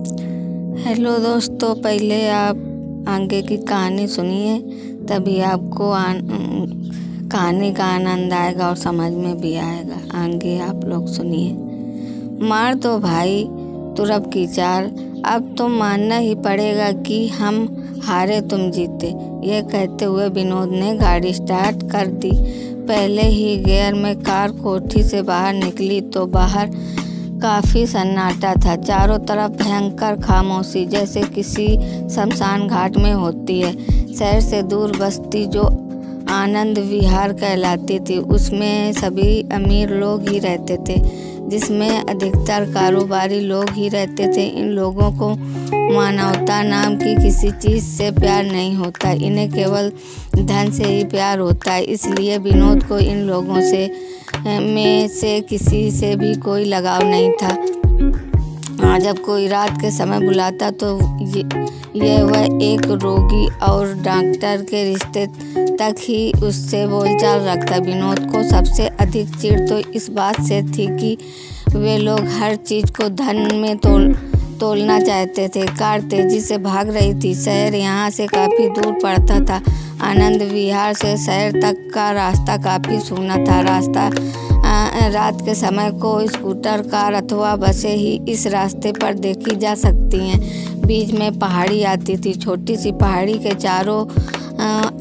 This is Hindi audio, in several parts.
हेलो दोस्तों, पहले आप आगे की कहानी सुनिए, तभी आपको कहानी का आनंद आएगा और समझ में भी आएगा। आगे आप लोग सुनिए। मार दो भाई तुरब की चाल, अब तो मानना ही पड़ेगा कि हम हारे तुम जीते। यह कहते हुए विनोद ने गाड़ी स्टार्ट कर दी। पहले ही गियर में कार कोठी से बाहर निकली तो बाहर काफ़ी सन्नाटा था। चारों तरफ भयंकर खामोशी, जैसे किसी शमशान घाट में होती है। शहर से दूर बस्ती जो आनंद विहार कहलाती थी, उसमें सभी अमीर लोग ही रहते थे, जिसमें अधिकतर कारोबारी लोग ही रहते थे। इन लोगों को मानवता नाम की किसी चीज़ से प्यार नहीं होता, इन्हें केवल धन से ही प्यार होता है। इसलिए विनोद को इन लोगों में से किसी से भी कोई लगाव नहीं था। जब कोई रात के समय बुलाता तो ये वह एक रोगी और डॉक्टर के रिश्ते तक ही उससे बोलचाल रखता। विनोद को सबसे अधिक चिढ़ तो इस बात से थी कि वे लोग हर चीज़ को धन में तोलना चाहते थे। कार तेजी से भाग रही थी। शहर यहाँ से काफ़ी दूर पड़ता था। आनंद विहार से शहर तक का रास्ता काफ़ी सूना था। रात के समय को स्कूटर, कार अथवा बसें ही इस रास्ते पर देखी जा सकती हैं। बीच में पहाड़ी आती थी। छोटी सी पहाड़ी के चारों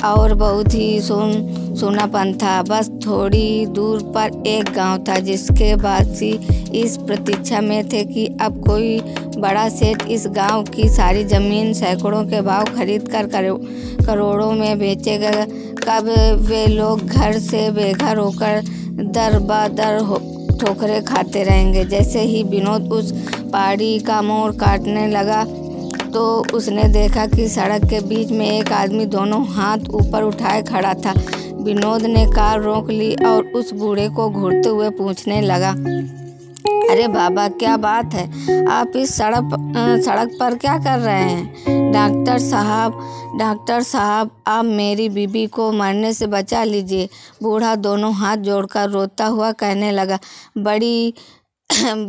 और बहुत ही सूनापन था। बस थोड़ी दूर पर एक गांव था, जिसके वासी इस प्रतीक्षा में थे कि अब कोई बड़ा सेठ इस गांव की सारी ज़मीन सैकड़ों के भाव खरीद कर करोड़ों में बेचेगा। कब वे लोग घर से बेघर होकर दर बदर ठोकरें खाते रहेंगे। जैसे ही विनोद उस पहाड़ी का मोड़ काटने लगा तो उसने देखा कि सड़क के बीच में एक आदमी दोनों हाथ ऊपर उठाए खड़ा था। विनोद ने कार रोक ली और उस बूढ़े को घूरते हुए पूछने लगा, अरे बाबा, क्या बात है? आप इस सड़क पर क्या कर रहे हैं? डॉक्टर साहब, आप मेरी बीबी को मरने से बचा लीजिए। बूढ़ा दोनों हाथ जोड़कर रोता हुआ कहने लगा।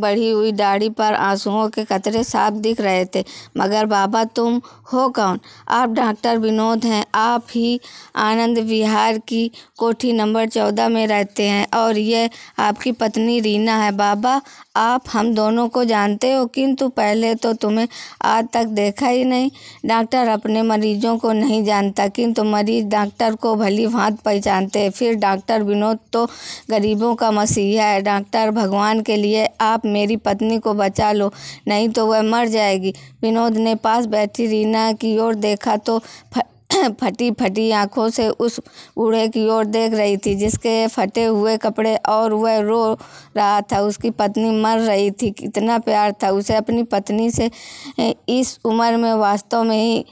बढ़ी हुई दाढ़ी पर आंसुओं के कतरे साफ दिख रहे थे। मगर बाबा, तुम हो कौन? आप डॉक्टर विनोद हैं। आप ही आनंद विहार की कोठी नंबर 14 में रहते हैं और ये आपकी पत्नी रीना है। बाबा, आप हम दोनों को जानते हो, किंतु पहले तो तुम्हें आज तक देखा ही नहीं। डॉक्टर अपने मरीजों को नहीं जानता, किंतु मरीज डॉक्टर को भली भांति पहचानते हैं। फिर डॉक्टर विनोद तो गरीबों का मसीहा है। डॉक्टर, भगवान के लिए आप मेरी पत्नी को बचा लो, नहीं तो वह मर जाएगी। विनोद ने पास बैठी रीना की ओर देखा तो फटी फटी आंखों से उस बूढ़े की ओर देख रही थी, जिसके फटे हुए कपड़े, और वह रो रहा था। उसकी पत्नी मर रही थी। कितना प्यार था उसे अपनी पत्नी से। इस उम्र में वास्तव में ही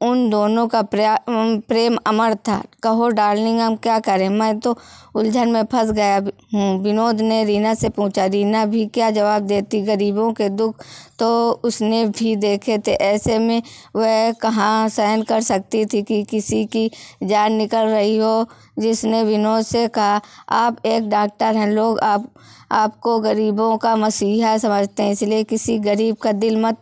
उन दोनों का प्रेम अमर था। कहो डार्लिंग, हम क्या करें? मैं तो उलझन में फंस गया हूँ, विनोद ने रीना से पूछा। रीना भी क्या जवाब देती? गरीबों के दुख तो उसने भी देखे थे। ऐसे में वह कहाँ सहन कर सकती थी कि किसी की जान निकल रही हो। जिसने विनोद से कहा, आप एक डॉक्टर हैं, लोग आपको गरीबों का मसीहा समझते हैं, इसलिए किसी गरीब का दिल मत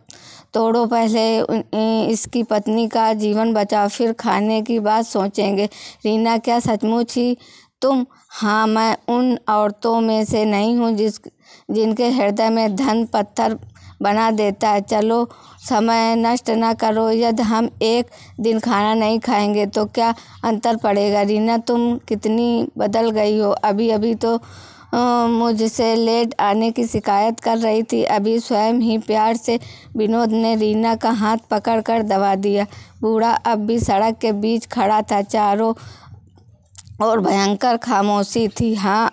तोड़ो। पहले इसकी पत्नी का जीवन बचाओ, फिर खाने की बात सोचेंगे। रीना, क्या सचमुच ही तुम? हाँ, मैं उन औरतों में से नहीं हूँ जिनके हृदय में धन पत्थर बना देता है। चलो, समय नष्ट ना करो। यदि हम एक दिन खाना नहीं खाएंगे तो क्या अंतर पड़ेगा? रीना, तुम कितनी बदल गई हो। अभी तो मुझसे लेट आने की शिकायत कर रही थी, अभी स्वयं ही प्यार से। विनोद ने रीना का हाथ पकड़कर दबा दिया। बूढ़ा अब भी सड़क के बीच खड़ा था। चारों ओर भयंकर खामोशी थी। हाँ,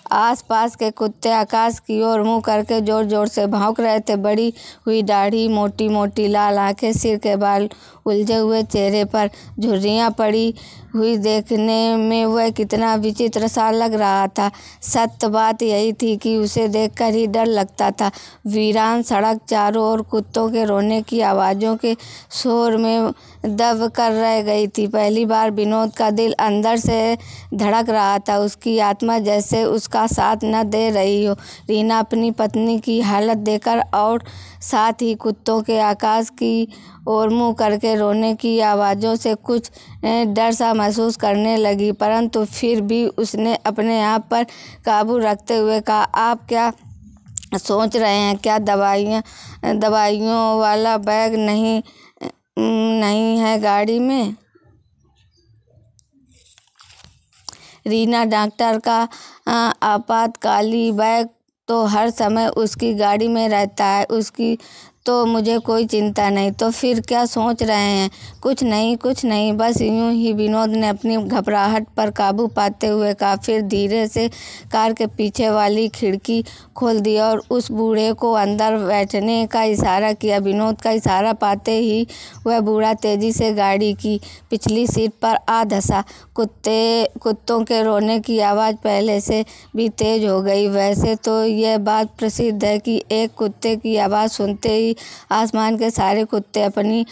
आसपास के कुत्ते आकाश की ओर मुंह करके जोर जोर से भौंक रहे थे। बड़ी हुई दाढ़ी, मोटी मोटी लाल आंखें, सिर के बाल उलझे हुए, चेहरे पर झुर्रियाँ पड़ी हुई, देखने में वह कितना विचित्र सा लग रहा था। सत्य बात यही थी कि उसे देखकर ही डर लगता था। वीरान सड़क चारों ओर कुत्तों के रोने की आवाज़ों के शोर में दब कर रह गई थी। पहली बार विनोद का दिल अंदर से धड़क रहा था। उसकी आत्मा जैसे उसका साथ न दे रही हो। रीना अपनी पत्नी की हालत देखकर और साथ ही कुत्तों के आकाश की ओर मुँह करके रोने की आवाज़ों से कुछ डर सा महसूस करने लगी, परंतु फिर भी उसने अपने आप पर काबू रखते हुए कहा, आप क्या सोच रहे हैं? क्या दवाइयों वाला बैग नहीं है गाड़ी में? रीना, डॉक्टर का आपातकाली बैग तो हर समय उसकी गाड़ी में रहता है, उसकी तो मुझे कोई चिंता नहीं। तो फिर क्या सोच रहे हैं? कुछ नहीं, बस यूं ही, विनोद ने अपनी घबराहट पर काबू पाते हुए कहा। फिर धीरे से कार के पीछे वाली खिड़की खोल दी और उस बूढ़े को अंदर बैठने का इशारा किया। विनोद का इशारा पाते ही वह बूढ़ा तेजी से गाड़ी की पिछली सीट पर आ धंसा। कुत्तों के रोने की आवाज़ पहले से भी तेज हो गई। वैसे तो यह बात प्रसिद्ध है कि एक कुत्ते की आवाज़ सुनते ही आसमान के सारे कुत्ते अपने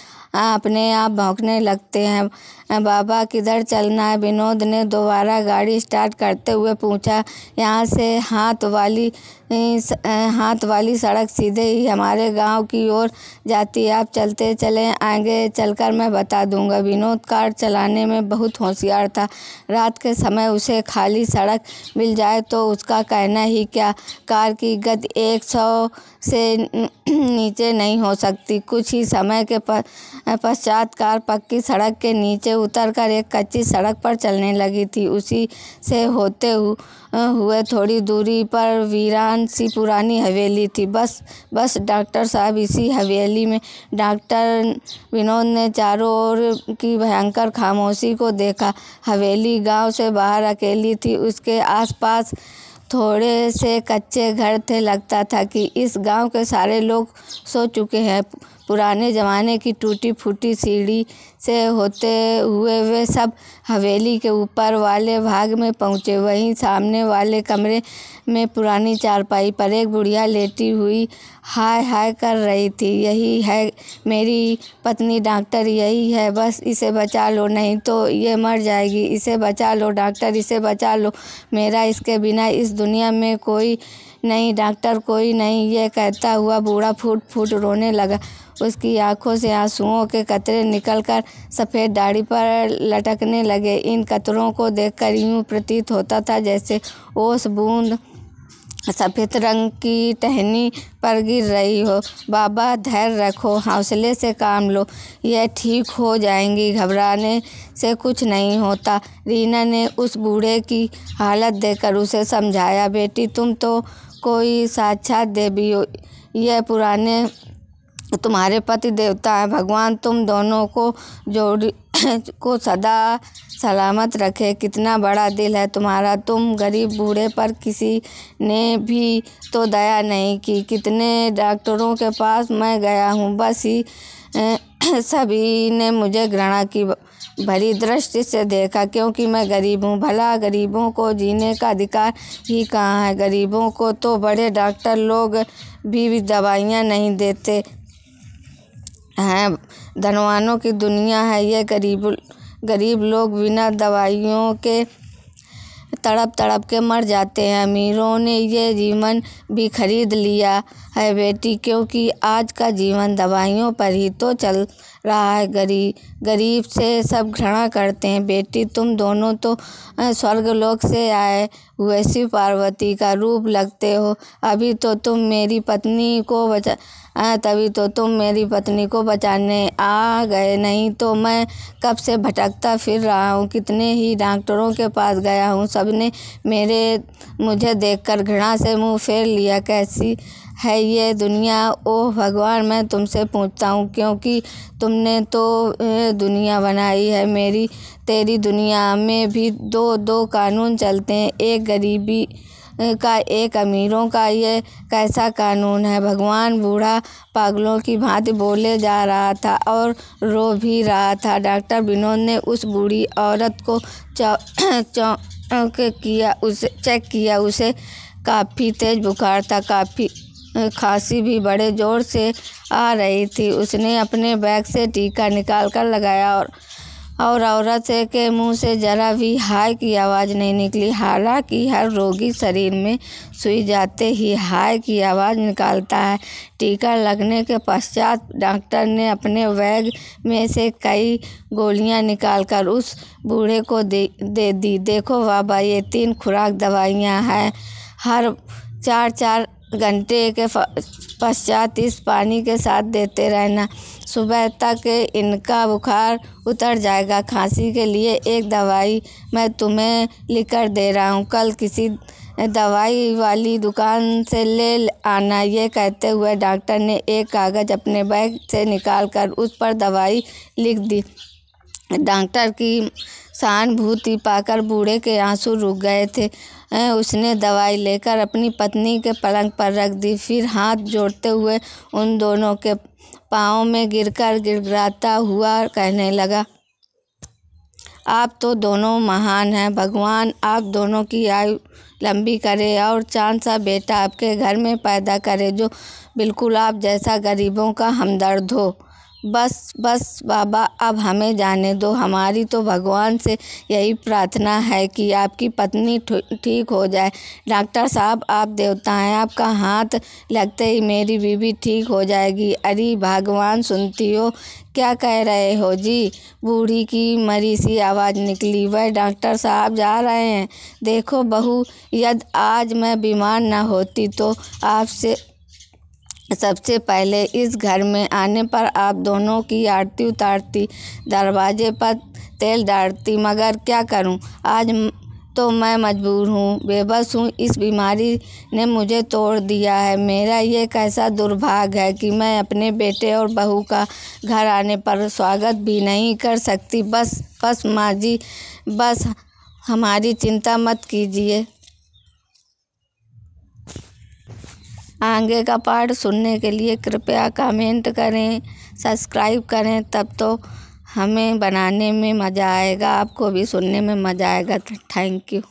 आप भौंकने लगते हैं। बाबा, किधर चलना है? विनोद ने दोबारा गाड़ी स्टार्ट करते हुए पूछा। यहाँ से हाथ वाली सड़क सीधे ही हमारे गांव की ओर जाती है, आप चलते चलें, आगे चलकर मैं बता दूंगा। विनोद कार चलाने में बहुत होशियार था। रात के समय उसे खाली सड़क मिल जाए तो उसका कहना ही क्या। कार की गति 100 से नीचे नहीं हो सकती। कुछ ही समय के पश्चात कार पक्की सड़क के नीचे उतरकर एक कच्ची सड़क पर चलने लगी थी। उसी से होते हुए थोड़ी दूरी पर वीरान सी पुरानी हवेली थी। बस डॉक्टर साहब, इसी हवेली में। डॉक्टर विनोद ने चारों ओर की भयंकर खामोशी को देखा। हवेली गांव से बाहर अकेली थी। उसके आसपास थोड़े से कच्चे घर थे। लगता था कि इस गांव के सारे लोग सो चुके हैं। पुराने ज़माने की टूटी फूटी सीढ़ी से होते हुए वे सब हवेली के ऊपर वाले भाग में पहुँचे। वहीं सामने वाले कमरे में पुरानी चारपाई पर एक बुढ़िया लेटी हुई हाय हाय कर रही थी। यही है मेरी पत्नी डॉक्टर, यही है, बस इसे बचा लो, नहीं तो ये मर जाएगी। इसे बचा लो डॉक्टर, इसे बचा लो, मेरा इसके बिना इस दुनिया में कोई नहीं डॉक्टर, कोई नहीं। ये कहता हुआ बूढ़ा फूट फूट रोने लगा। उसकी आंखों से आंसुओं के कतरे निकलकर सफ़ेद दाढ़ी पर लटकने लगे। इन कतरों को देखकर यूँ प्रतीत होता था जैसे ओस बूंद सफ़ेद रंग की टहनी पर गिर रही हो। बाबा, धैर्य रखो, हौसले से काम लो, यह ठीक हो जाएंगी, घबराने से कुछ नहीं होता। रीना ने उस बूढ़े की हालत देखकर उसे समझाया। बेटी, तुम तो कोई साक्षात देवी हो, यह पुराने तुम्हारे पति देवता हैं। भगवान तुम दोनों को जोड़ी को सदा सलामत रखे। कितना बड़ा दिल है तुम्हारा। तुम गरीब बूढ़े पर किसी ने भी तो दया नहीं की। कितने डॉक्टरों के पास मैं गया हूँ, बस ही सभी ने मुझे घृणा की भरी दृष्टि से देखा, क्योंकि मैं गरीब हूँ। भला गरीबों को जीने का अधिकार ही कहाँ है? गरीबों को तो बड़े डॉक्टर लोग भी दवाइयाँ नहीं देते हैं। धनवानों की दुनिया है ये। गरीब लोग बिना दवाइयों के तड़प के मर जाते हैं। अमीरों ने ये जीवन भी खरीद लिया है बेटी, क्योंकि आज का जीवन दवाइयों पर ही तो चल रहा है। गरीब से सब घृणा करते हैं। बेटी, तुम दोनों तो स्वर्गलोक से आए हुए शिव पार्वती का रूप लगते हो। तभी तो तुम मेरी पत्नी को बचाने आ गए, नहीं तो मैं कब से भटकता फिर रहा हूँ। कितने ही डॉक्टरों के पास गया हूँ, सबने मुझे देखकर घृणा से मुंह फेर लिया। कैसी है ये दुनिया? ओह भगवान, मैं तुमसे पूछता हूँ, क्योंकि तुमने तो दुनिया बनाई है। तेरी दुनिया में भी दो कानून चलते हैं, एक गरीबी का, एक अमीरों का। ये कैसा कानून है? भगवान बूढ़ा पागलों की भांति बोले जा रहा था और रो भी रहा था। डॉक्टर विनोद ने उस बूढ़ी औरत को चेक किया। उसे काफ़ी तेज बुखार था, काफ़ी खांसी भी बड़े ज़ोर से आ रही थी। उसने अपने बैग से टीका निकाल कर लगाया और और औरत के मुंह से जरा भी हाय की आवाज़ नहीं निकली। हालांकि हर रोगी शरीर में सुई जाते ही हाय की आवाज़ निकालता है। टीका लगने के पश्चात डॉक्टर ने अपने बैग में से कई गोलियां निकालकर उस बूढ़े को दे दी। देखो बाबा, ये 3 खुराक दवाइयाँ हैं। हर 4-4 घंटे के पश्चात इस पानी के साथ देते रहना। सुबह तक इनका बुखार उतर जाएगा। खांसी के लिए एक दवाई मैं तुम्हें लिख कर दे रहा हूँ, कल किसी दवाई वाली दुकान से ले आना। ये कहते हुए डॉक्टर ने एक कागज़ अपने बैग से निकालकर उस पर दवाई लिख दी। डॉक्टर की सहानुभूति पाकर बूढ़े के आंसू रुक गए थे। उसने दवाई लेकर अपनी पत्नी के पलंग पर रख दी। फिर हाथ जोड़ते हुए उन दोनों के पाँव में गिरकर गिड़गिड़ाता हुआ कहने लगा, आप तो दोनों महान हैं। भगवान आप दोनों की आयु लंबी करे और चांद सा बेटा आपके घर में पैदा करे जो बिल्कुल आप जैसा गरीबों का हमदर्द हो। बस बस बाबा, अब हमें जाने दो। हमारी तो भगवान से यही प्रार्थना है कि आपकी पत्नी ठीक हो जाए। डॉक्टर साहब, आप देवता हैं, आपका हाथ लगते ही मेरी बीवी ठीक हो जाएगी। अरे भगवान, सुनती हो? क्या कह रहे हो जी? बूढ़ी की मरी सी आवाज़ निकली। वह डॉक्टर साहब जा रहे हैं। देखो बहू, यदि आज मैं बीमार न होती तो आपसे सबसे पहले इस घर में आने पर आप दोनों की आरती उतारती, दरवाजे पर तेल डालती, मगर क्या करूं, आज तो मैं मजबूर हूँ, बेबस हूँ। इस बीमारी ने मुझे तोड़ दिया है। मेरा ये कैसा दुर्भाग्य है कि मैं अपने बेटे और बहू का घर आने पर स्वागत भी नहीं कर सकती। बस बस माँ जी, बस हमारी चिंता मत कीजिए। आगे का पार्ट सुनने के लिए कृपया कमेंट करें, सब्सक्राइब करें, तब तो हमें बनाने में मज़ा आएगा, आपको भी सुनने में मज़ा आएगा। Thank you.